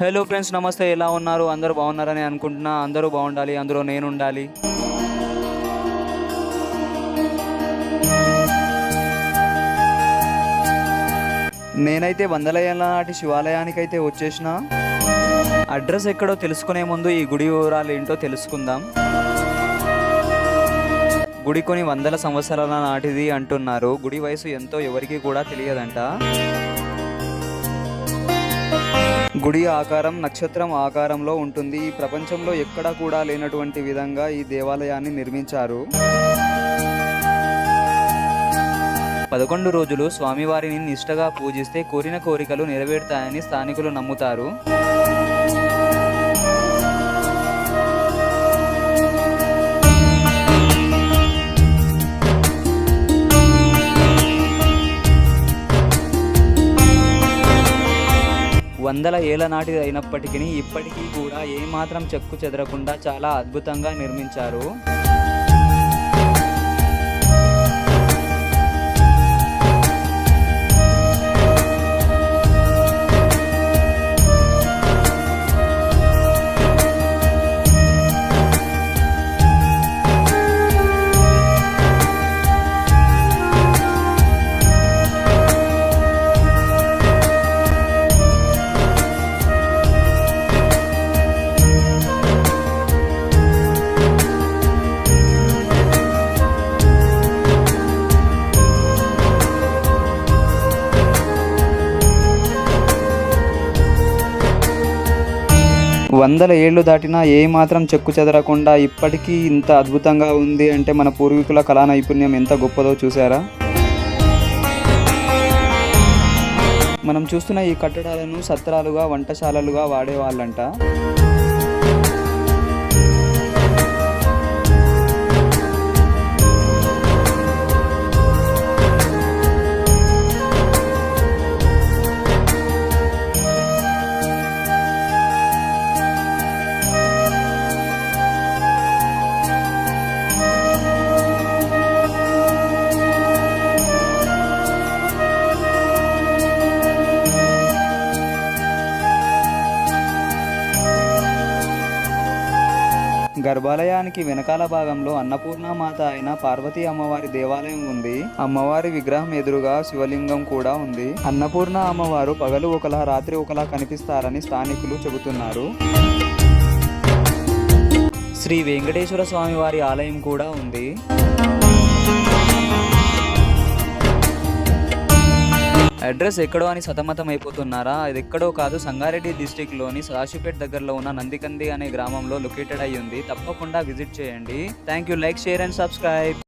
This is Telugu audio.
హలో ఫ్రెండ్స్, నమస్తే. ఎలా ఉన్నారు? అందరూ బాగున్నారని అనుకుంటున్నా. అందరూ బాగుండాలి, అందులో నేను ఉండాలి. నేనైతే వందల ఏళ్ళ నాటి శివాలయానికైతే వచ్చేసిన. అడ్రస్ ఎక్కడో తెలుసుకునే ముందు ఈ గుడి వివరాలు ఏంటో తెలుసుకుందాం. గుడి కొన్ని వందల సంవత్సరాల నాటిది అంటున్నారు. గుడి వయసు ఎంతో ఎవరికి కూడా తెలియదంట. గుడి ఆకారం నక్షత్రం ఆకారంలో ఉంటుంది. ఈ ప్రపంచంలో ఎక్కడా కూడా లేనటువంటి విధంగా ఈ దేవాలయాన్ని నిర్మించారు. 11 రోజులు స్వామివారిని నిష్ఠగా పూజిస్తే కోరిన కోరికలు నెరవేరుతాయని స్థానికులు నమ్ముతారు. వందల ఏళ్ల నాటిది అయినప్పటికీ ఇప్పటికీ కూడా ఏమాత్రం చెక్కు చెదరకుండా చాలా అద్భుతంగా నిర్మించారు. వందల ఏళ్ళు దాటినా ఏమాత్రం చెక్కు చెదరకుండా ఇప్పటికీ ఇంత అద్భుతంగా ఉంది అంటే మన పూర్వీకుల కళా నైపుణ్యం ఎంత గొప్పదో చూసారా? మనం చూస్తున్న ఈ కట్టడాలను సత్రాలుగా, వంటశాలలుగా వాడేవాళ్ళంట. గర్భాలయానికి వెనకాల భాగంలో అన్నపూర్ణమాత అయిన పార్వతీ అమ్మవారి దేవాలయం ఉంది. అమ్మవారి విగ్రహం ఎదురుగా శివలింగం కూడా ఉంది. అన్నపూర్ణ అమ్మవారు పగలు ఒకలా రాత్రి ఒకలా కనిపిస్తారని స్థానికులు చెబుతున్నారు. శ్రీ వెంకటేశ్వర స్వామి వారి ఆలయం కూడా ఉంది. అడ్రస్ ఎక్కడో అని సతమతం అయిపోతున్నారా? ఇది ఎక్కడో కాదు, సంగారెడ్డి డిస్టిక్లోని సాషిపేట్ దగ్గరలో ఉన్న నందికంది అనే గ్రామంలో లొకేటెడ్ అయ్యి ఉంది. తప్పకుండా విజిట్ చేయండి. Thank you. Like, share and subscribe.